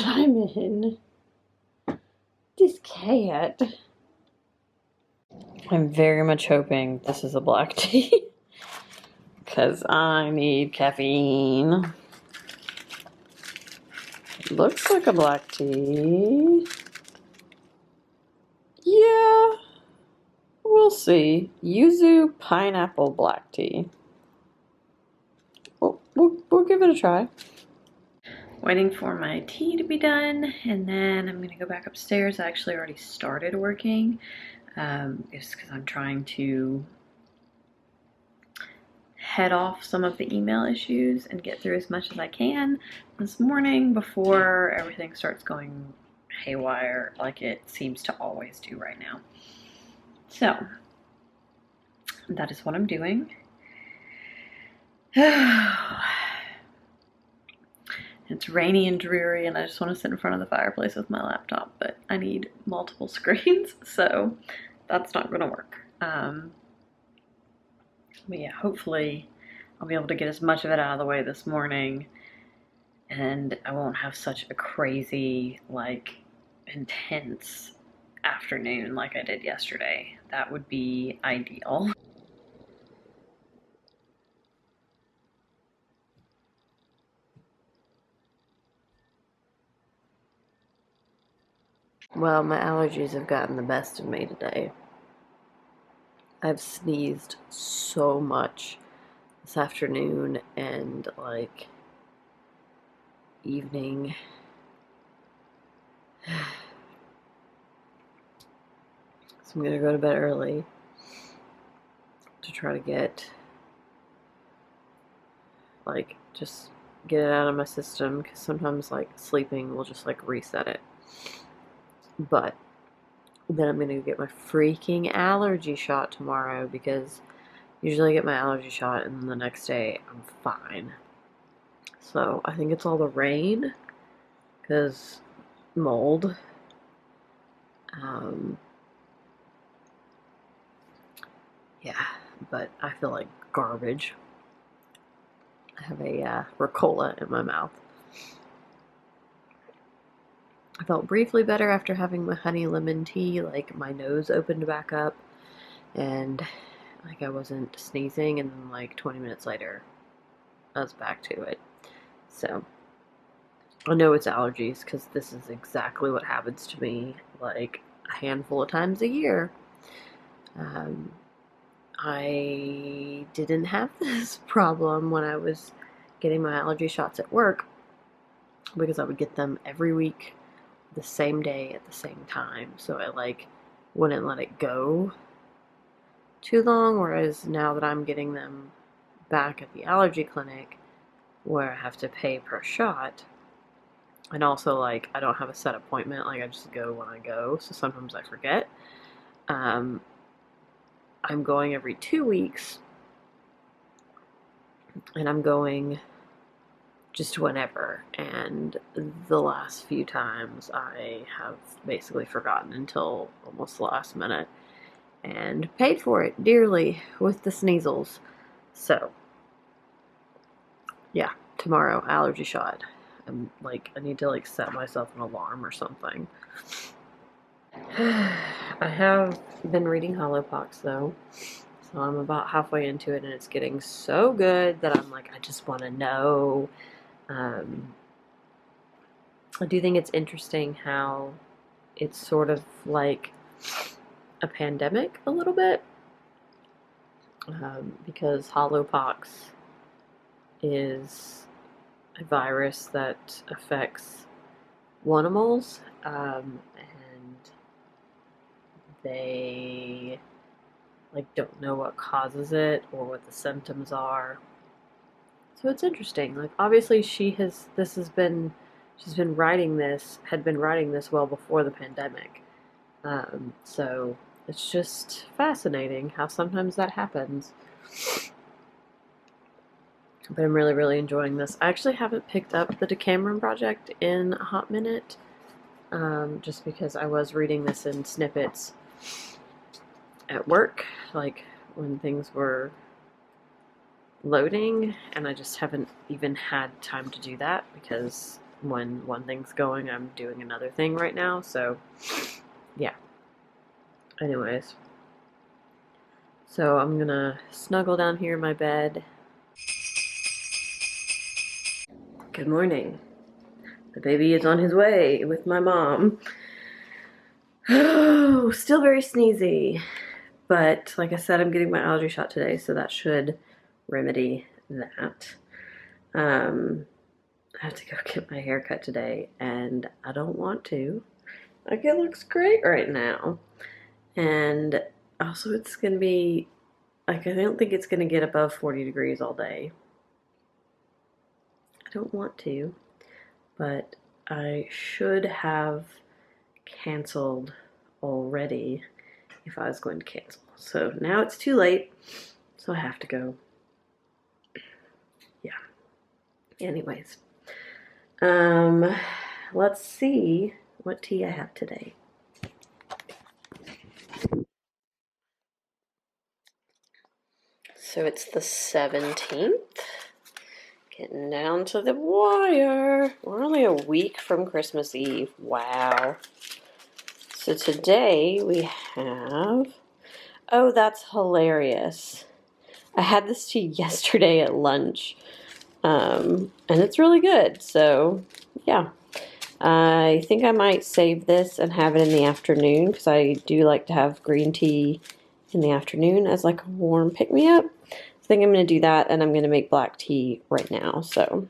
Simon, this cat. I'm very much hoping this is a black tea because I need caffeine. Looks like a black tea. Yeah, we'll see. Yuzu pineapple black tea. We'll give it a try. Waiting for my tea to be done, and then I'm gonna go back upstairs. I actually already started working. Just because I'm trying to head off some of the email issues and get through as much as I can this morning before everything starts going haywire like it seems to always do right now. So that is what I'm doing. It's rainy and dreary and I just want to sit in front of the fireplace with my laptop, but I need multiple screens, so that's not going to work. But yeah, hopefully I'll be able to get as much of it out of the way this morning and I won't have such a crazy, like, intense afternoon like I did yesterday. That would be ideal. Well, my allergies have gotten the best of me today. I've sneezed so much this afternoon and like evening. So I'm gonna go to bed early to try to get, like, just get it out of my system, because sometimes like sleeping will just like reset it. But then I'm gonna get my freaking allergy shot tomorrow, because usually I get my allergy shot and then the next day I'm fine. So I think it's all the rain, because mold. Yeah, but I feel like garbage. I have a Ricola in my mouth. I felt briefly better after having my honey lemon tea. Like, my nose opened back up and like I wasn't sneezing, and then like 20 minutes later I was back to it. So I know it's allergies, because this is exactly what happens to me like a handful of times a year. I didn't have this problem when I was getting my allergy shots at work, because I would get them every week the same day at the same time, so I like wouldn't let it go too long. Whereas now that I'm getting them back at the allergy clinic, where I have to pay per shot, and also like I don't have a set appointment, like I just go when I go, so sometimes I forget. I'm going every 2 weeks, and I'm going just whenever, and the last few times I have basically forgotten until almost the last minute and paid for it dearly with the sneezels. So yeah, tomorrow, allergy shot. I'm like, I need to like set myself an alarm or something. I have been reading Hollowpox though, so I'm about halfway into it and it's getting so good that I'm like, I just want to know. I do think it's interesting how it's sort of like a pandemic a little bit, because Hollowpox is a virus that affects animals, and they like don't know what causes it or what the symptoms are. So it's interesting. Like, obviously she's been writing this, had been writing this well before the pandemic. So it's just fascinating how sometimes that happens. But I'm really, really enjoying this. I actually haven't picked up the Decameron Project in a hot minute, just because I was reading this in snippets at work, like when things were loading, and I just haven't even had time to do that because when one thing's going, I'm doing another thing right now. So, yeah. Anyways. So I'm gonna snuggle down here in my bed. Good morning. The baby is on his way with my mom. Oh, still very sneezy. But like I said, I'm getting my allergy shot today, so that should remedy that. I have to go get my hair cut today, and I don't want to. Like, it looks great right now. And also, it's gonna be, like, I don't think it's gonna get above 40 degrees all day. I don't want to, but I should have canceled already if I was going to cancel. So now it's too late, so I have to go. Yeah. Anyways. Let's see what tea I have today. So it's the 17th. Getting down to the wire. We're only a week from Christmas Eve. Wow. So today we have... Oh, that's hilarious. I had this tea yesterday at lunch. And it's really good. So, yeah. I think I might save this and have it in the afternoon because I do like to have green tea in the afternoon as like a warm pick-me-up. I think I'm going to do that, and I'm going to make black tea right now. So,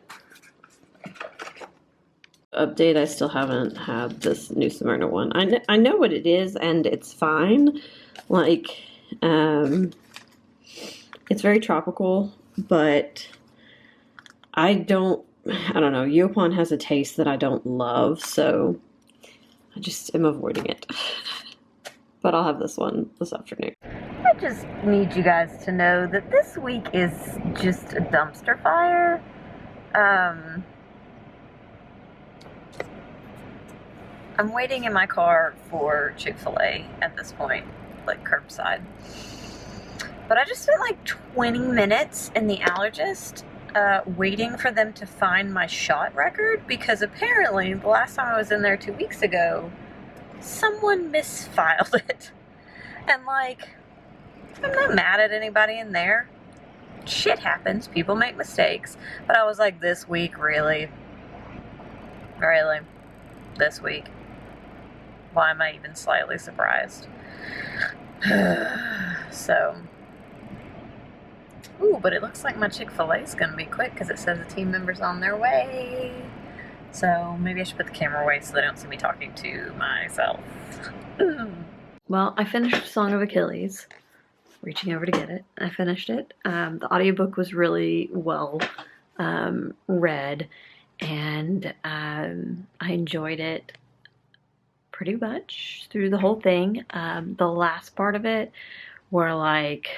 update, I still haven't had this new Smyrna one. I know what it is, and it's fine. Like, it's very tropical, but I don't know, Yopon has a taste that I don't love, so I just am avoiding it. But I'll have this one this afternoon. I just need you guys to know that this week is just a dumpster fire. I'm waiting in my car for Chick-fil-A at this point, like curbside. But I just spent like 20 minutes in the allergist waiting for them to find my shot record, because apparently the last time I was in there 2 weeks ago, someone misfiled it. And like, I'm not mad at anybody in there. Shit happens. People make mistakes. But I was like, this week, really? Really? This week? Why am I even slightly surprised? So. Ooh, but it looks like my Chick-fil-A is going to be quick because it says the team member's on their way. So maybe I should put the camera away so they don't see me talking to myself. Well, I finished Song of Achilles. Reaching over to get it. I finished it. The audiobook was really well read, and I enjoyed it pretty much through the whole thing. The last part of it were like,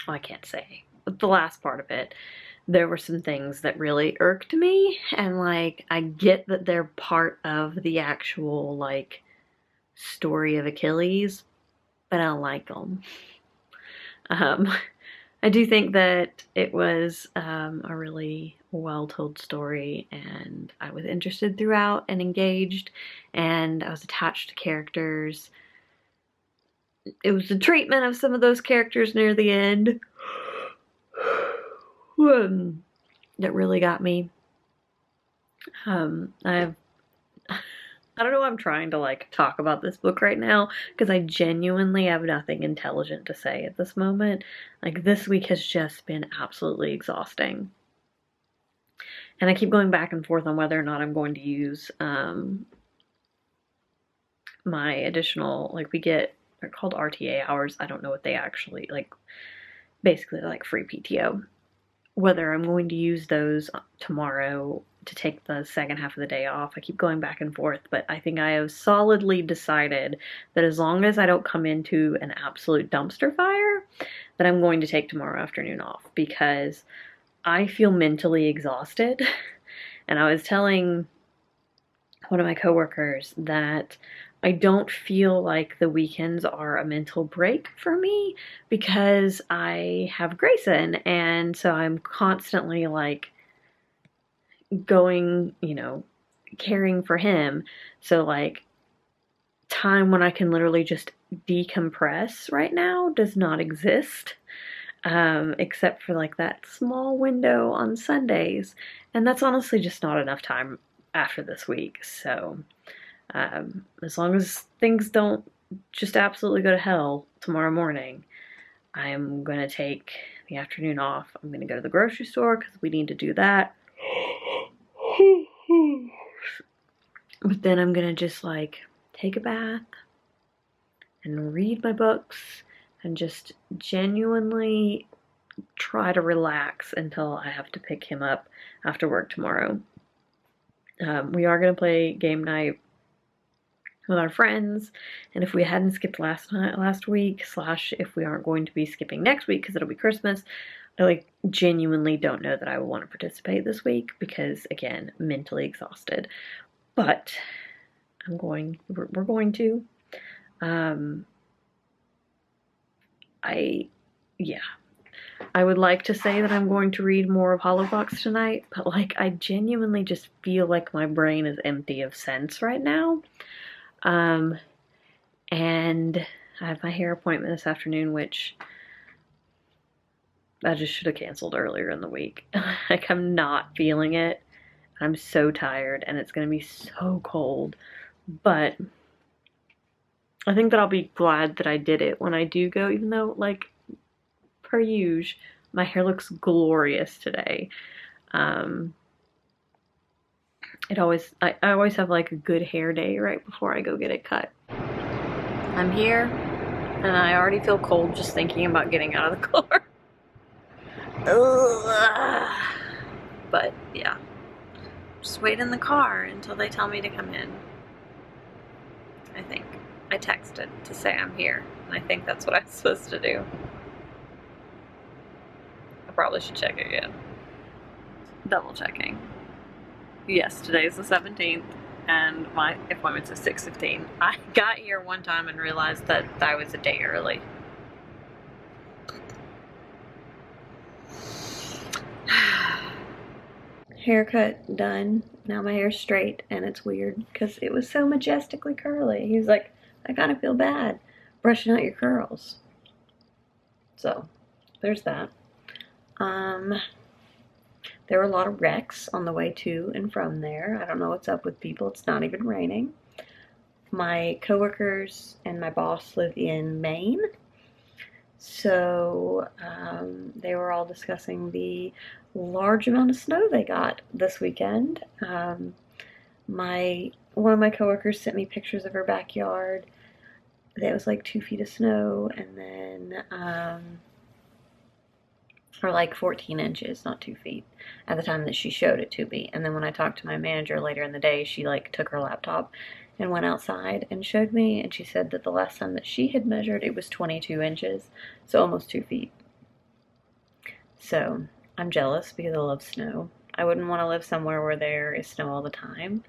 well, I can't say, but the last part of it, there were some things that really irked me, and like, I get that they're part of the actual like story of Achilles, but I don't like them. I do think that it was a really well-told story, and I was interested throughout and engaged, and I was attached to characters. It was the treatment of some of those characters near the end that really got me. I don't know why I'm trying to like talk about this book right now, because I genuinely have nothing intelligent to say at this moment. Like, this week has just been absolutely exhausting. And I keep going back and forth on whether or not I'm going to use my additional, like, we get, they're called RTA hours. I don't know what they actually, like, basically like free PTO. Whether I'm going to use those tomorrow to take the second half of the day off. I keep going back and forth, but I think I have solidly decided that as long as I don't come into an absolute dumpster fire, that I'm going to take tomorrow afternoon off, because I feel mentally exhausted. And I was telling one of my coworkers that I don't feel like the weekends are a mental break for me, because I have Grayson, and so I'm constantly like going, you know, caring for him. So like time when I can literally just decompress right now does not exist. Except for like that small window on Sundays. And that's honestly just not enough time after this week. So, as long as things don't just absolutely go to hell tomorrow morning, I'm going to take the afternoon off. I'm going to go to the grocery store because we need to do that. But then I'm going to just like take a bath and read my books and just genuinely try to relax until I have to pick him up after work tomorrow. We are going to play game night with our friends, and if we hadn't skipped last week, slash if we aren't going to be skipping next week because it'll be Christmas, I like genuinely don't know that I will want to participate this week because, again, mentally exhausted. But we're going to. I would like to say that I'm going to read more of Hollow tonight, but like I genuinely just feel like my brain is empty of sense right now. And I have my hair appointment this afternoon, which I just should have canceled earlier in the week. Like I'm not feeling it. I'm so tired and it's going to be so cold. But I think that I'll be glad that I did it when I do go, even though like per usual, my hair looks glorious today. I always have like a good hair day right before I go get it cut. I'm here and I already feel cold just thinking about getting out of the car. But yeah, just wait in the car until they tell me to come in. I think I texted to say I'm here, and I think that's what I'm supposed to do. I probably should check again. Double checking. Yes, today's the 17th, and my appointment's at 6:15. I got here one time and realized that I was a day early. Haircut done. Now my hair's straight, and it's weird because it was so majestically curly. He was like, I kind of feel bad brushing out your curls. So, there's that. There were a lot of wrecks on the way to and from there. I don't know what's up with people. It's not even raining. My coworkers and my boss live in Maine. So they were all discussing the large amount of snow they got this weekend. One of my coworkers sent me pictures of her backyard. There was like 2 feet of snow, and then or like 14 inches, not 2 feet, at the time that she showed it to me. And then when I talked to my manager later in the day, she like took her laptop and went outside and showed me, and she said that the last time that she had measured, it was 22 inches, so almost 2 feet. So I'm jealous because I love snow. I wouldn't want to live somewhere where there is snow all the time,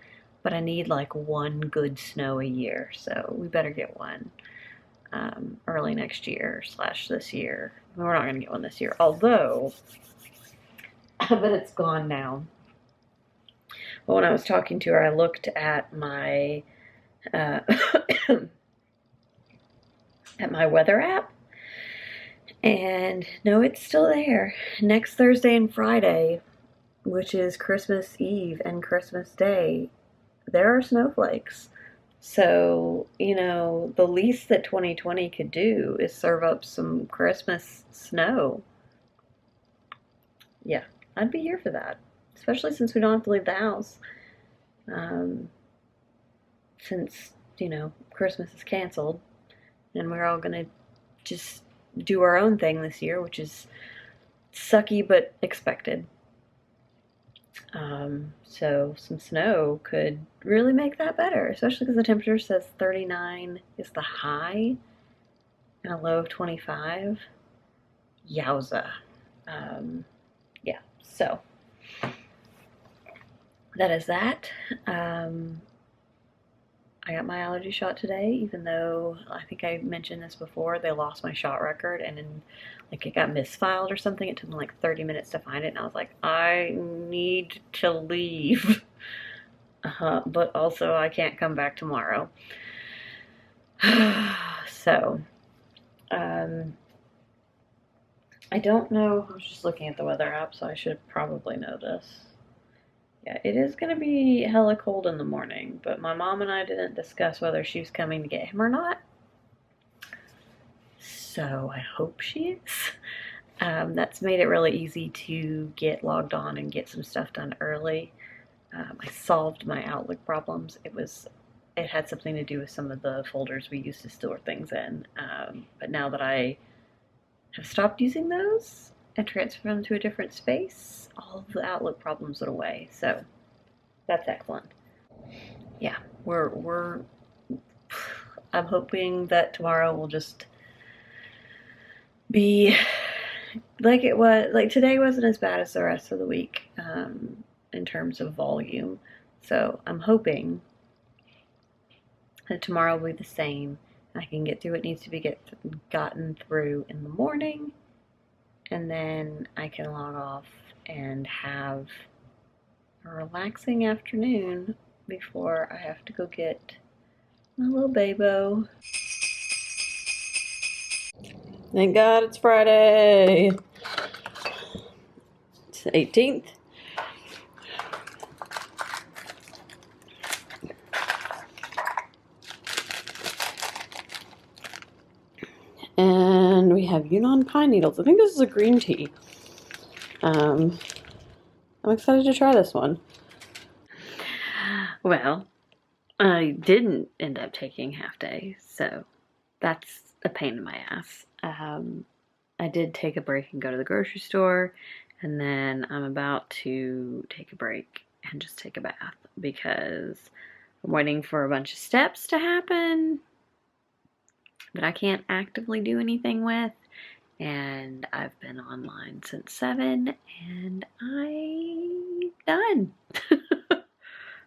but I need like one good snow a year, so we better get one early next year / this year. We're not going to get one this year, although but it's gone now. But when I was talking to her, I looked at my at my weather app, and no, it's still there. Next Thursday and Friday, which is Christmas Eve and Christmas Day, there are snowflakes. So, you know, the least that 2020 could do is serve up some Christmas snow. Yeah, I'd be here for that, especially since we don't have to leave the house. Since, you know, Christmas is canceled and we're all gonna just do our own thing this year, which is sucky but expected. So some snow could really make that better, especially because the temperature says 39 is the high and a low of 25. Yowza. Yeah, so that is that. I got my allergy shot today, even though I think I mentioned this before. They lost my shot record, and then like it got misfiled or something. It took them like 30 minutes to find it, and I was like, I need to leave. But also, I can't come back tomorrow. So, I don't know. I was just looking at the weather app, so I should probably know this. Yeah, it is going to be hella cold in the morning, but my mom and I didn't discuss whether she was coming to get him or not. So I hope she is. That's made it really easy to get logged on and get some stuff done early. I solved my Outlook problems. It had something to do with some of the folders we used to store things in. But now that I have stopped using those and transferred them to a different space, all of the Outlook problems went away. So that's excellent. Yeah, I'm hoping that tomorrow will just be like it was. Like today wasn't as bad as the rest of the week in terms of volume. So I'm hoping that tomorrow will be the same. I can get through what needs to be gotten through in the morning, and then I can log off and have a relaxing afternoon before I have to go get my little babo. Thank God it's Friday. It's the 18th. And we have Yunnan pine needles. I think this is a green tea. I'm excited to try this one. Well, I didn't end up taking half day, so that's a pain in my ass. I did take a break and go to the grocery store, and then I'm about to take a break and just take a bath because I'm waiting for a bunch of steps to happen that I can't actively do anything with. And I've been online since 7, and I'm done.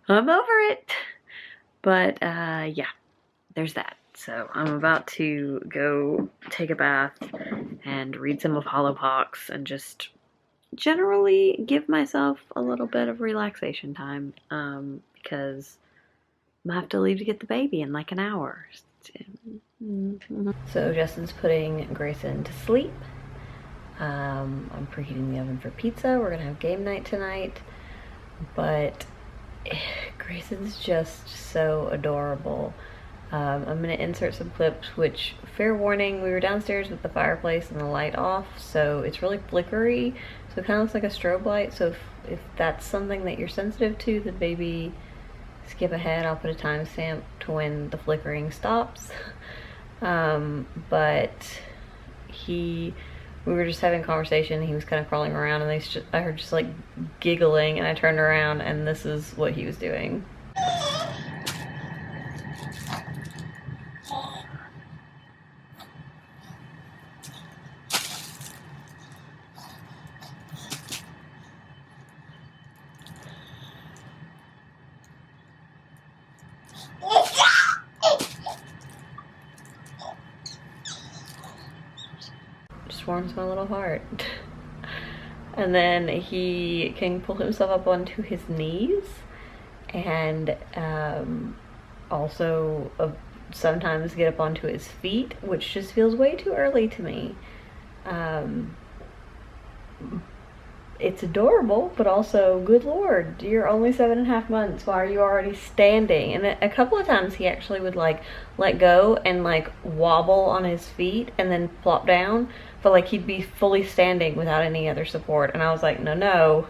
I'm over it. But yeah, there's that. So I'm about to go take a bath and read some of Hollowpox and just generally give myself a little bit of relaxation time because I'm gonna have to leave to get the baby in like an hour. So Justin's putting Grayson to sleep. I'm preheating the oven for pizza. We're gonna have game night tonight, but Grayson's just so adorable. I'm gonna insert some clips, which, fair warning, we were downstairs with the fireplace and the light off, so it's really flickery, so it kind of looks like a strobe light. So if that's something that you're sensitive to, then maybe skip ahead. I'll put a timestamp to when the flickering stops. But we were just having a conversation, he was kind of crawling around, and I heard just like giggling, and I turned around and this is what he was doing. Just warms my little heart. And then he can pull himself up onto his knees, and also sometimes get up onto his feet, which just feels way too early to me. It's adorable, but also, good lord, you're only 7.5 months. Why are you already standing? And a couple of times he actually would like let go and like wobble on his feet and then plop down, but like he'd be fully standing without any other support. And I was like, no,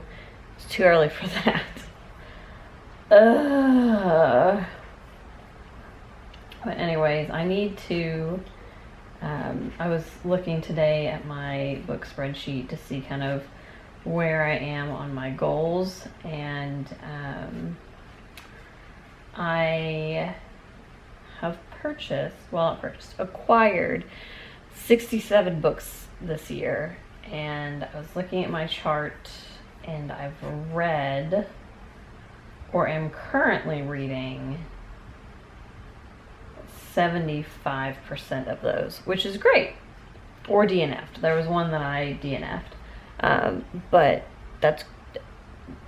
it's too early for that. But anyways, I need to, I was looking today at my book spreadsheet to see kind of where I am on my goals, and I have acquired 67 books this year, and I was looking at my chart, and I've read, or am currently reading, 75% of those, which is great. Or DNF'd. There was one that I DNF'd. But that's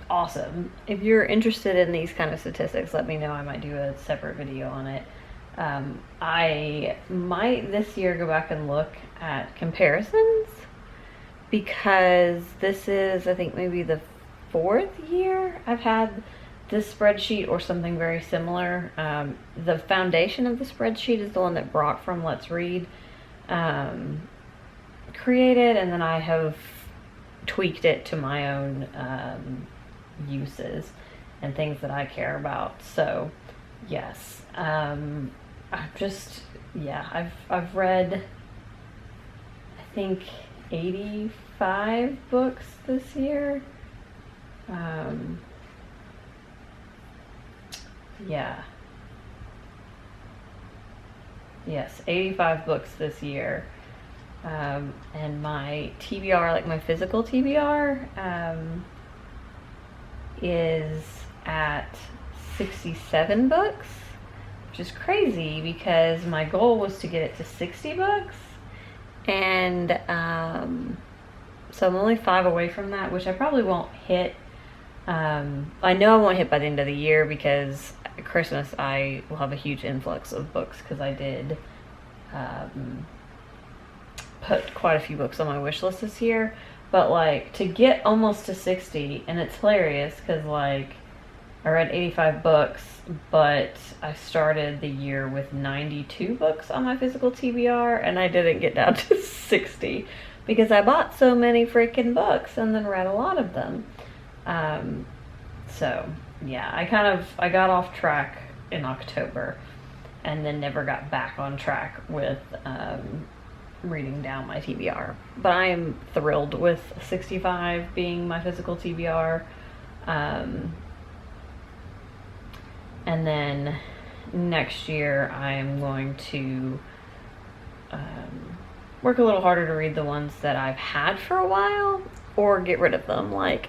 awesome. If you're interested in these kind of statistics, let me know. I might do a separate video on it. I might this year go back and look at comparisons, because this is, I think, maybe the 4th year I've had this spreadsheet or something very similar. The foundation of the spreadsheet is the one that Brock from Let's Read created, and then I have tweaked it to my own uses and things that I care about. So yes, I've just, yeah, I've read, I think, 85 books this year. Yeah. Yes, 85 books this year. And my TBR, like my physical TBR, is at 67 books, which is crazy because my goal was to get it to 60 books. And so I'm only 5 away from that, which I probably won't hit. I know I won't hit by the end of the year, because at Christmas I will have a huge influx of books, because I did put quite a few books on my wish list this year. But like, to get almost to 60, and it's hilarious because like I read 85 books, but I started the year with 92 books on my physical TBR, and I didn't get down to 60 because I bought so many freaking books and then read a lot of them. So yeah, I got off track in October and then never got back on track with reading down my TBR. But I am thrilled with 65 being my physical TBR. And then next year I am going to work a little harder to read the ones that I've had for a while, or get rid of them. Like,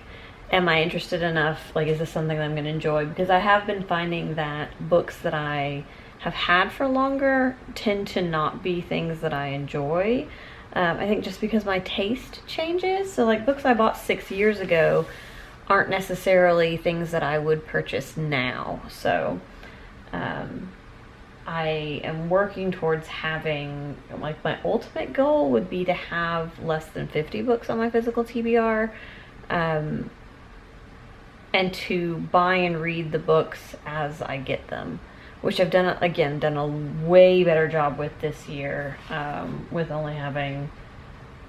am I interested enough? Like, is this something that I'm going to enjoy? Because I have been finding that books that I have had for longer tend to not be things that I enjoy. I think just because my taste changes. So like, books I bought 6 years ago aren't necessarily things that I would purchase now. So I am working towards having, like, my ultimate goal would be to have less than 50 books on my physical TBR, and to buy and read the books as I get them, which I've done a way better job with this year, with only having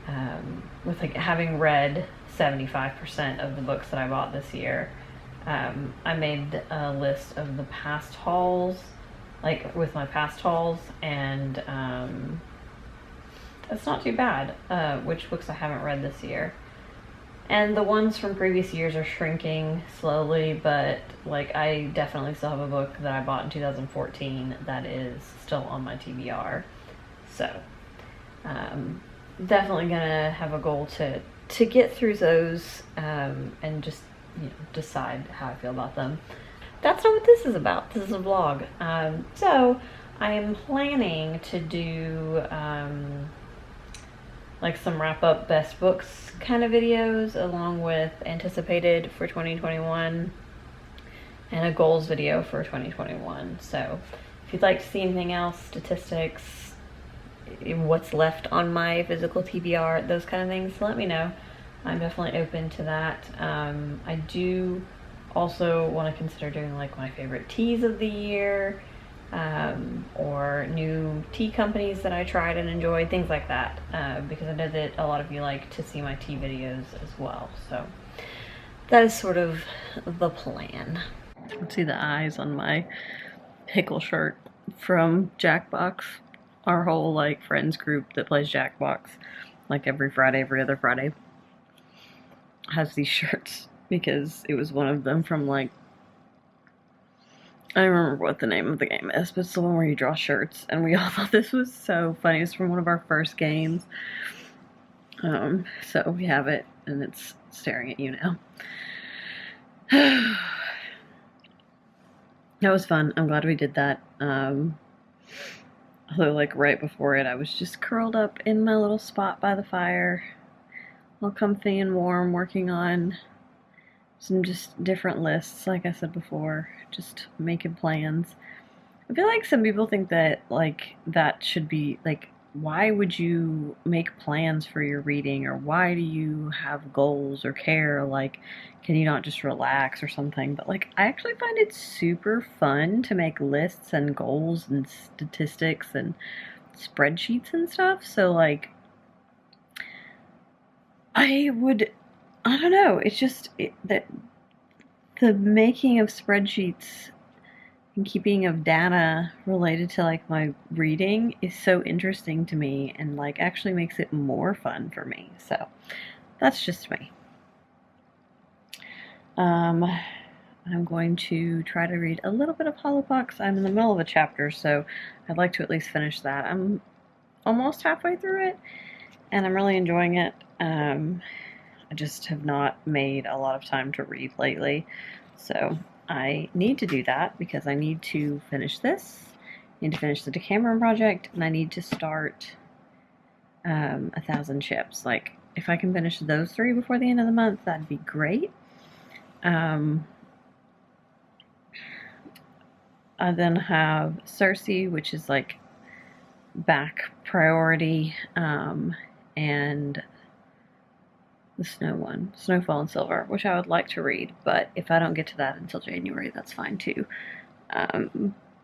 having read 75% of the books that I bought this year. I made a list of the past hauls, like with my past hauls, and it's not too bad, which books I haven't read this year. And the ones from previous years are shrinking slowly, but like, I definitely still have a book that I bought in 2014 that is still on my TBR. So definitely gonna have a goal to get through those, and just, decide how I feel about them. That's not what this is about. This is a vlog. So I am planning to do like some wrap up best books kind of videos, along with anticipated for 2021 and a goals video for 2021. So if you'd like to see anything else, statistics, what's left on my physical TBR, those kind of things, let me know. I'm definitely open to that. I do also want to consider doing like my favorite teas of the year, or new tea companies that I tried and enjoyed, things like that, because I know that a lot of you like to see my tea videos as well. So that is sort of the plan. Let's see the eyes on my pickle shirt from Jackbox. Our whole like friends group that plays Jackbox, like every Friday, every other Friday, has these shirts, because it was one of them from, like, I don't remember what the name of the game is, but it's the one where you draw shirts, and we all thought this was so funny. It's from one of our first games. So we have it, and it's staring at you now. That was fun. I'm glad we did that. Although, like, right before it, I was just curled up in my little spot by the fire, all comfy and warm, working on some just different lists, like I said before, just making plans. I feel like some people think that, like, that should be, like, why would you make plans for your reading, or why do you have goals or care? Like, can you not just relax or something? But, like, I actually find it super fun to make lists and goals and statistics and spreadsheets and stuff. So, like, I don't know, it's just that the making of spreadsheets and keeping of data related to like my reading is so interesting to me, and like actually makes it more fun for me. So that's just me. I'm going to try to read a little bit of Hollowpox. I'm in the middle of a chapter, so I'd like to at least finish that. I'm almost halfway through it, and I'm really enjoying it. I just have not made a lot of time to read lately, so I need to do that because I need to finish this, I need to finish the Decameron project, and I need to start 1,000 Ships. Like, if I can finish those 3 before the end of the month, that'd be great. I then have Cersei, which is like back priority, and the snow one, Snowfall and Silver, which I would like to read, but if I don't get to that until January, that's fine too.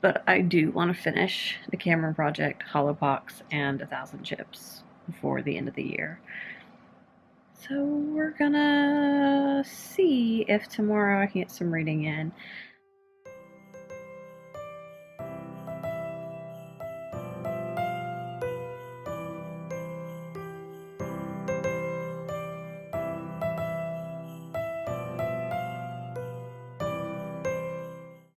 But I do want to finish the Cameron Project, Hollowpox, and 1,000 Ships before the end of the year. So we're gonna see if tomorrow I can get some reading in.